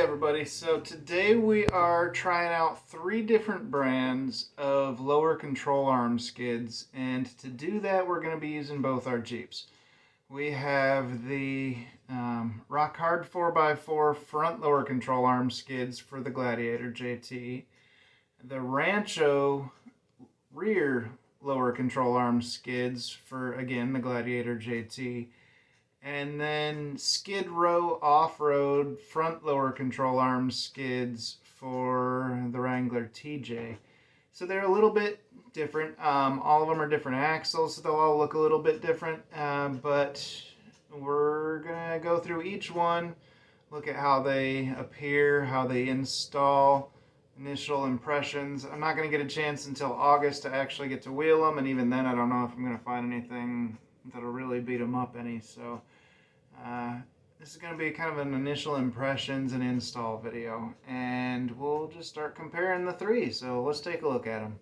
everybody, so today we are trying out 3 different brands of lower control arm skids, and to do that we're going to be using both our Jeeps. We have the Rock Hard 4x4 front lower control arm skids for the Gladiator JT, the Rancho rear lower control arm skids for, again, the Gladiator JT, and then Skid Row off-road front lower control arm skids for the Wrangler TJ. So they're a little bit different. All of them are different axles, so they'll all look a little bit different. But we're going to go through each one, look at how they appear, how they install, initial impressions. I'm not going to get a chance until August to actually get to wheel them, and even then I don't know if I'm going to find anything that'll really beat them up any. So this is going to be kind of an initial impressions and install video, and we'll just start comparing the 3. So let's take a look at them.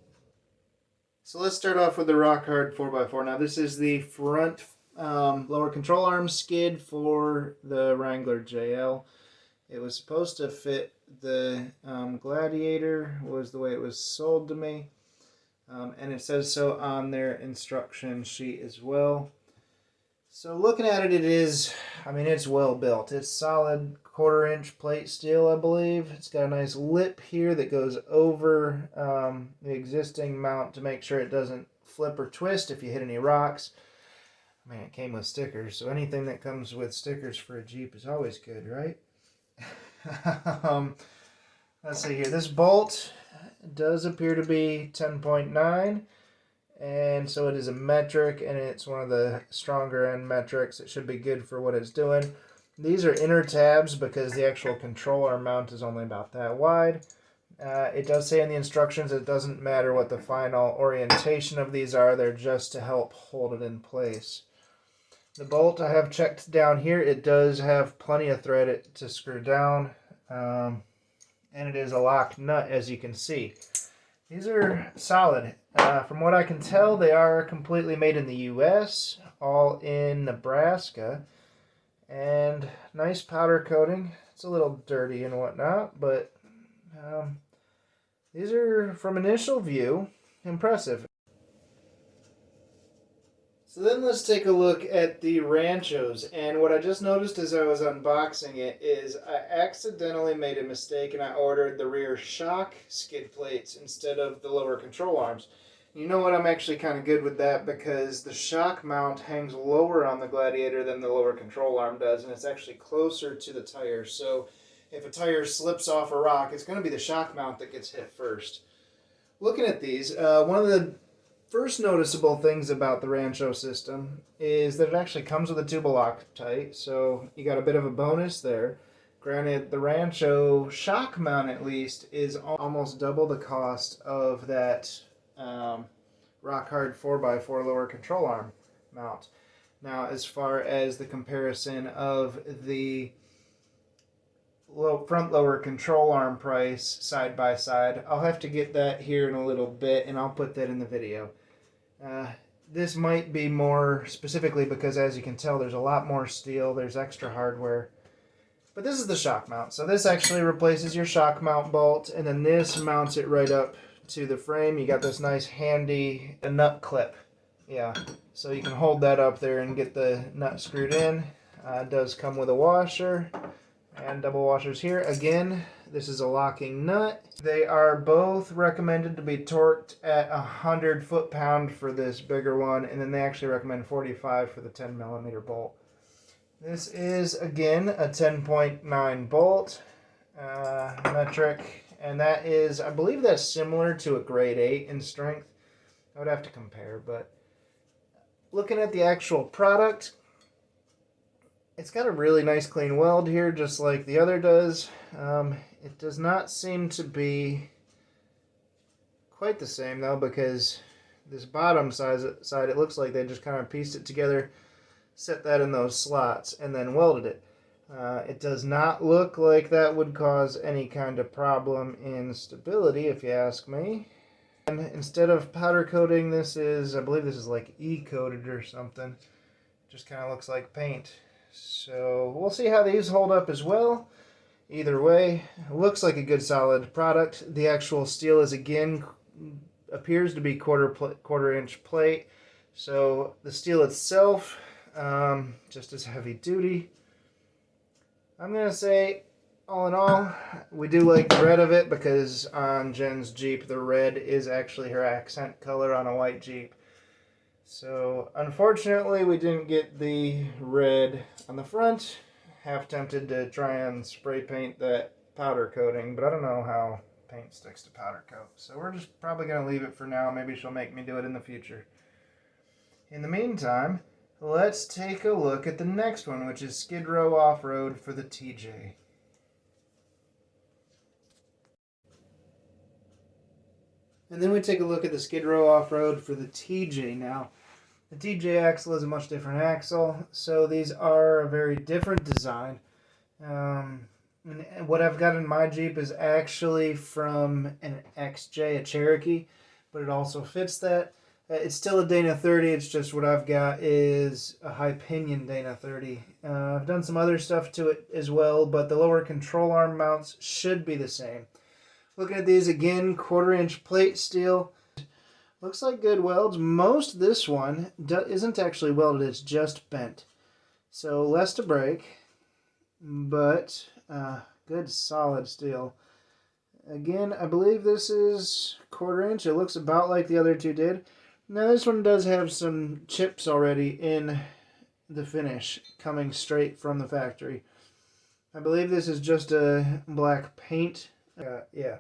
So let's start off with the Rock Hard 4x4. Now this is the front lower control arm skid for the Wrangler JL. It was supposed to fit the Gladiator, was the way it was sold to me, and it says so on their instruction sheet as well. So looking at it, it's well built. It's solid 1/4-inch plate steel, I believe. It's got a nice lip here that goes over the existing mount to make sure it doesn't flip or twist if you hit any rocks. I mean, it came with stickers, so anything that comes with stickers for a Jeep is always good, right? Let's see here. This bolt does appear to be 10.9. And so it is a metric, and it's one of the stronger end metrics. It should be good for what it's doing. These are inner tabs because the actual control arm mount is only about that wide. It does say in the instructions it doesn't matter what the final orientation of these are. They're just to help hold it in place. The bolt I have checked down here. It does have plenty of thread to screw down. And it is a lock nut, as you can see. These are solid. From what I can tell, they are completely made in the U.S., all in Nebraska, and nice powder coating. It's a little dirty and whatnot, but these are, from initial view, impressive. So then let's take a look at the Ranchos, and what I just noticed as I was unboxing it is I accidentally made a mistake and I ordered the rear shock skid plates instead of the lower control arms. You know what, I'm actually kind of good with that because the shock mount hangs lower on the Gladiator than the lower control arm does, and it's actually closer to the tire. So if a tire slips off a rock, it's going to be the shock mount that gets hit first. Looking at these, one of the first noticeable things about the Rancho system is that it actually comes with a tubal Loctite, so you got a bit of a bonus there. Granted, the Rancho shock mount at least is almost double the cost of that Rock Hard 4x4 lower control arm mount. Now, as far as the comparison of the front lower control arm price side by side, I'll have to get that here in a little bit, and I'll put that in the video. This might be more specifically because, as you can tell, there's a lot more steel, there's extra hardware. But this is the shock mount. So this actually replaces your shock mount bolt, and then this mounts it right up to the frame. You got this nice handy nut clip. Yeah, so you can hold that up there and get the nut screwed in. It does come with a washer and double washers here. Again, this is a locking nut. They are both recommended to be torqued at 100 foot-pound for this bigger one, and then they actually recommend 45 for the 10mm bolt. This is, again, a 10.9 bolt metric, and that is, I believe that's similar to a grade 8 in strength. I would have to compare, but looking at the actual product, it's got a really nice clean weld here, just like the other does. It does not seem to be quite the same, though, because this bottom side, it looks like they just kind of pieced it together, set that in those slots, and then welded it. It does not look like that would cause any kind of problem in stability, if you ask me. And instead of powder coating, this is, I believe this is like E-coated or something. Just kind of looks like paint. So we'll see how these hold up as well. Either way, it looks like a good solid product. The actual steel is again appears to be quarter inch plate, so the steel itself just as heavy duty. I'm gonna say, all in all, we do like the red of it because on Jen's Jeep the red is actually her accent color on a white Jeep. So unfortunately we didn't get the red on the front. Half tempted to try and spray paint that powder coating, but I don't know how paint sticks to powder coat. So we're just probably going to leave it for now. Maybe she'll make me do it in the future. In the meantime, let's take a look at the next one, which is Skid Row Off-Road for the TJ. And then we take a look at the Skid Row Off-Road for the TJ now. The TJ axle is a much different axle, so these are a very different design. And what I've got in my Jeep is actually from an XJ, a Cherokee, but it also fits that. It's still a Dana 30, it's just what I've got is a high pinion Dana 30. I've done some other stuff to it as well, but the lower control arm mounts should be the same. Looking at these again, 1/4 inch plate steel. Looks like good welds. Most of this one isn't actually welded, it's just bent. So less to break, but good solid steel. Again, I believe this is 1/4 inch. It looks about like the other two did. Now this one does have some chips already in the finish coming straight from the factory. I believe this is just a black paint. Yeah,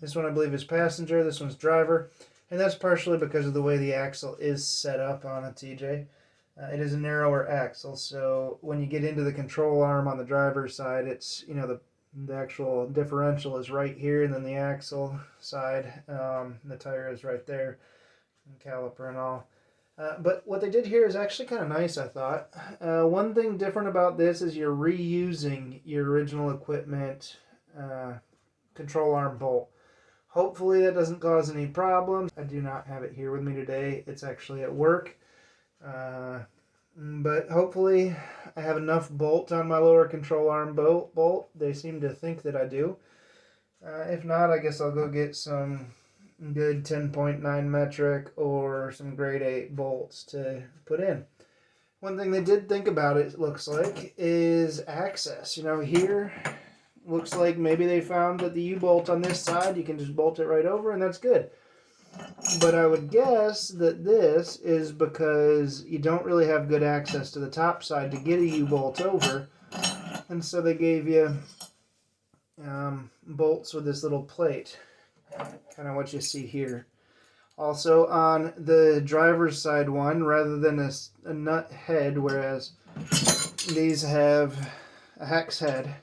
this one I believe is passenger, this one's driver. And that's partially because of the way the axle is set up on a TJ. It is a narrower axle, so when you get into the control arm on the driver's side, it's, you know, the actual differential is right here, and then the axle side, the tire is right there, and caliper and all. But what they did here is actually kind of nice, I thought. One thing different about this is you're reusing your original equipment control arm bolt. Hopefully that doesn't cause any problems. I do not have it here with me today. It's actually at work. But hopefully I have enough bolt on my lower control arm bolt. They seem to think that I do. If not, I guess I'll go get some good 10.9 metric or some grade 8 bolts to put in. One thing they did think about, it looks like, is access. You know, here looks like maybe they found that the U-bolt on this side, you can just bolt it right over, and that's good. But I would guess that this is because you don't really have good access to the top side to get a U-bolt over, and so they gave you bolts with this little plate, kind of what you see here. Also on the driver's side one, rather than a nut head, whereas these have a hex head,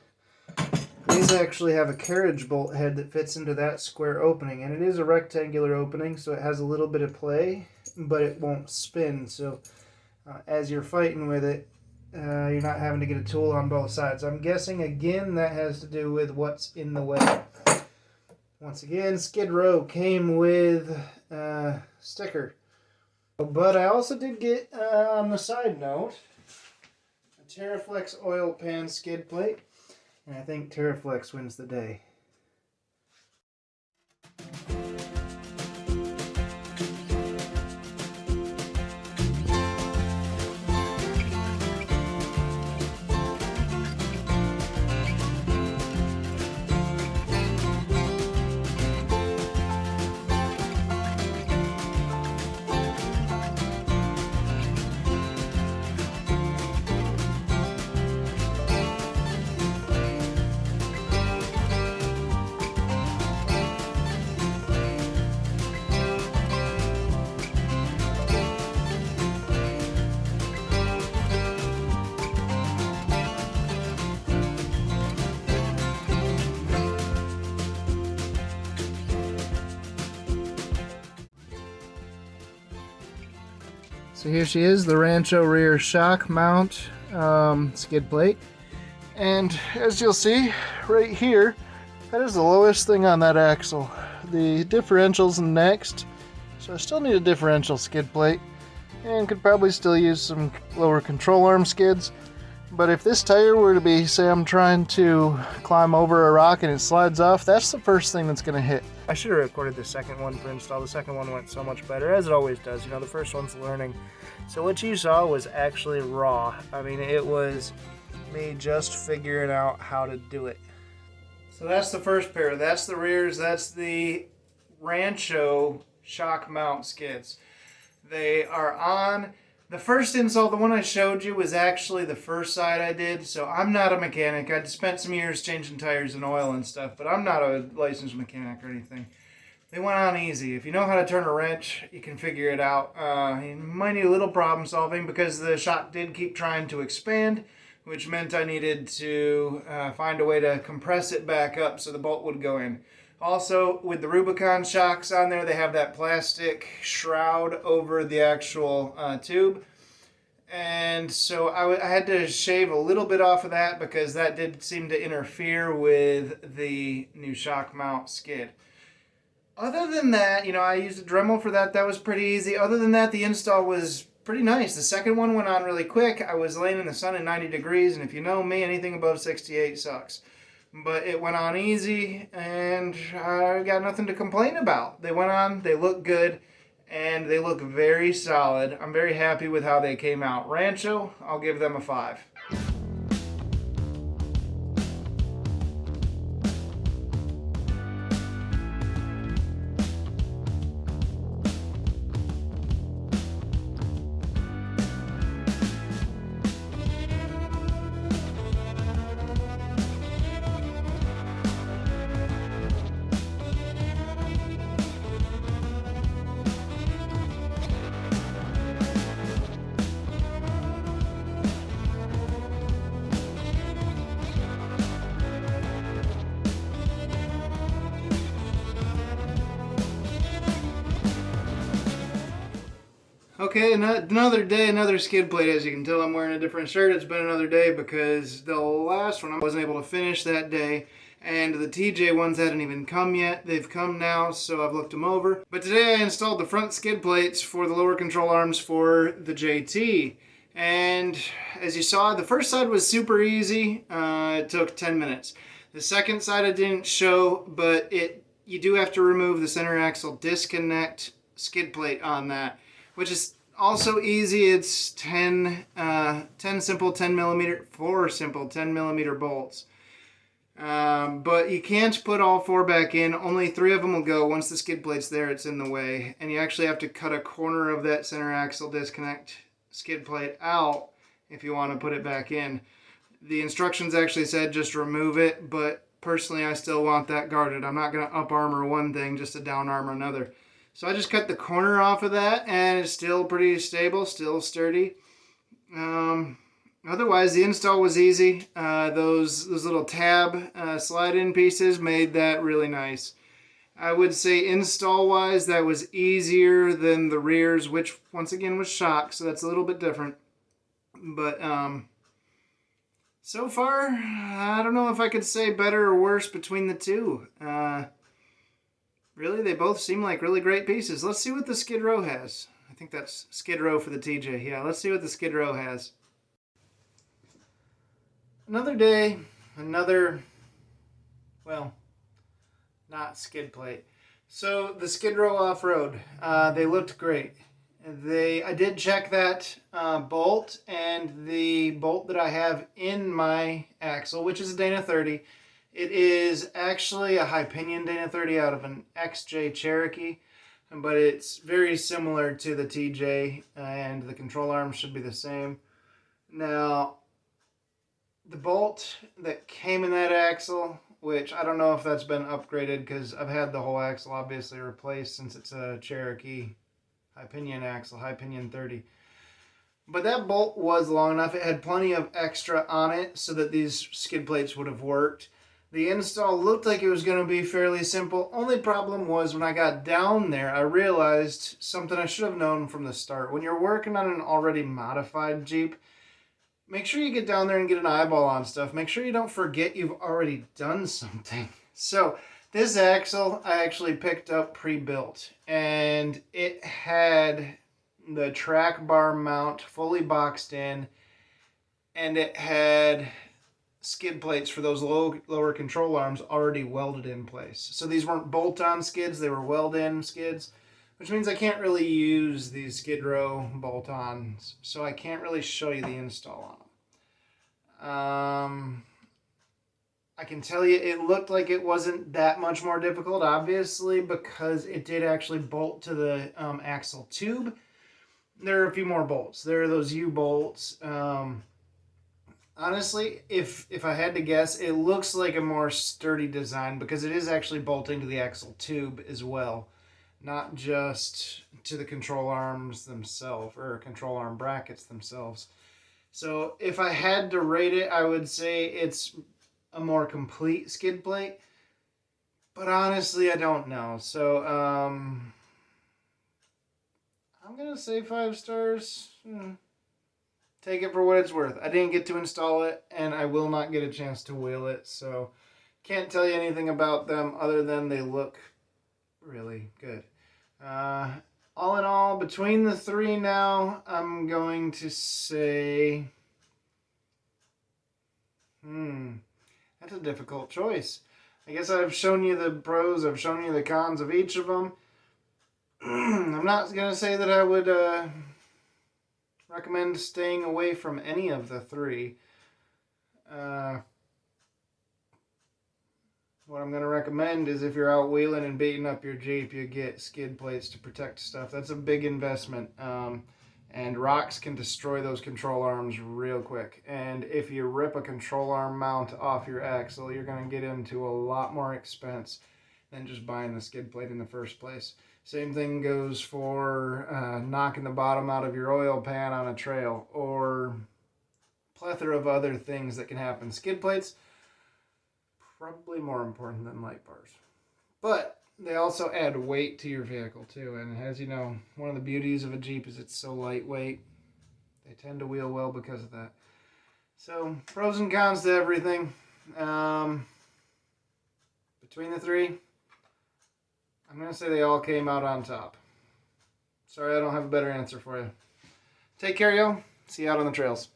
these actually have a carriage bolt head that fits into that square opening, and it is a rectangular opening, so it has a little bit of play, but it won't spin. So as you're fighting with it, you're not having to get a tool on both sides. I'm guessing again that has to do with what's in the way. Once again, Skid Row came with a sticker, but I also did get on the side note a TerraFlex oil pan skid plate. And I think TerraFlex wins the day. So here she is, the Rancho rear shock mount skid plate. And as you'll see right here, that is the lowest thing on that axle. The differential's next, so I still need a differential skid plate and could probably still use some lower control arm skids. But if this tire were to be, say I'm trying to climb over a rock and it slides off, that's the first thing that's gonna hit. I should have recorded the second one for install. The second one went so much better, as it always does. You know, the first one's learning. So what you saw was actually raw. I mean, it was me just figuring out how to do it. So that's the first pair. That's the rears. That's the Rancho shock mount skids. They are on. The first install, the one I showed you, was actually the first side I did. So I'm not a mechanic. I spent some years changing tires and oil and stuff, but I'm not a licensed mechanic or anything. They went on easy. If you know how to turn a wrench, you can figure it out. You might need a little problem solving because the shock did keep trying to expand, which meant I needed to find a way to compress it back up so the bolt would go in. Also, with the Rubicon shocks on there, they have that plastic shroud over the actual tube. And so I had to shave a little bit off of that because that did seem to interfere with the new shock mount skid. Other than that, you know, I used a Dremel for that. That was pretty easy. Other than that, the install was pretty nice. The second one went on really quick. I was laying in the sun at 90 degrees, and if you know me, anything above 68 sucks. But it went on easy, and I got nothing to complain about. They went on, they look good, and they look very solid. I'm very happy with how they came out. Rancho, I'll give them a 5. Okay, another day, another skid plate. As you can tell, I'm wearing a different shirt. It's been another day because the last one I wasn't able to finish that day, and the TJ ones hadn't even come yet. They've come now, so I've looked them over. But today I installed the front skid plates for the lower control arms for the JT. And as you saw, the first side was super easy. It took 10 minutes. The second side I didn't show, but you do have to remove the center axle disconnect skid plate on that, which is also easy. It's 10 simple 10 millimeter, 4 simple 10 millimeter bolts. But you can't put all 4 back in. Only 3 of them will go. Once the skid plate's there, it's in the way. And you actually have to cut a corner of that center axle disconnect skid plate out if you want to put it back in. The instructions actually said just remove it, but personally I still want that guarded. I'm not going to up armor one thing just to down armor another. So I just cut the corner off of that, and it's still pretty stable, still sturdy. Otherwise, the install was easy. Those little tab slide-in pieces made that really nice. I would say install-wise, that was easier than the rears, which once again was shock, so that's a little bit different. But so far, I don't know if I could say better or worse between the two. Really, they both seem like really great pieces. Let's see what the Skid Row has. I think that's Skid Row for the TJ. Yeah, let's see what the Skid Row has. Another day, well, not skid plate. So the Skid Row off-road, they looked great. I did check that bolt, and the bolt that I have in my axle, which is a Dana 30, it is actually a high pinion Dana 30 out of an XJ Cherokee, but it's very similar to the TJ, and the control arms should be the same. Now, the bolt that came in that axle, which I don't know if that's been upgraded because I've had the whole axle obviously replaced since it's a Cherokee high pinion axle, high pinion 30. But that bolt was long enough. It had plenty of extra on it so that these skid plates would have worked. The install looked like it was going to be fairly simple. Only problem was when I got down there, I realized something I should have known from the start. When you're working on an already modified Jeep, make sure you get down there and get an eyeball on stuff. Make sure you don't forget you've already done something. So this axle I actually picked up pre-built, and it had the track bar mount fully boxed in. and it had skid plates for those lower control arms already welded in place. So these weren't bolt-on skids, they were weld-in skids, which means I can't really use these Skid Row bolt-ons, so I can't really show you the install on them. I can tell you it looked like it wasn't that much more difficult, obviously, because it did actually bolt to the axle tube. There are a few more bolts. There are those U-bolts. Honestly, if I had to guess, it looks like a more sturdy design because it is actually bolting to the axle tube as well, not just to the control arms themselves or control arm brackets themselves. So if I had to rate it, I would say it's a more complete skid plate, but honestly, I don't know. So I'm gonna say 5 stars. Take it for what it's worth. I didn't get to install it, and I will not get a chance to wheel it, so can't tell you anything about them other than they look really good. All in all, between the three now, I'm going to say, that's a difficult choice. I guess I've shown you the pros, I've shown you the cons of each of them. I'm not going to say that I would recommend staying away from any of the three. What I'm going to recommend is if you're out wheeling and beating up your Jeep, you get skid plates to protect stuff. That's a big investment. And rocks can destroy those control arms real quick. And if you rip a control arm mount off your axle, you're going to get into a lot more expense than just buying the skid plate in the first place. Same thing goes for knocking the bottom out of your oil pan on a trail, or a plethora of other things that can happen. Skid plates, probably more important than light bars. But they also add weight to your vehicle too, and as you know, one of the beauties of a Jeep is it's so lightweight. They tend to wheel well because of that. So, pros and cons to everything. Between the three, I'm going to say they all came out on top. Sorry, I don't have a better answer for you. Take care, yo. See you out on the trails.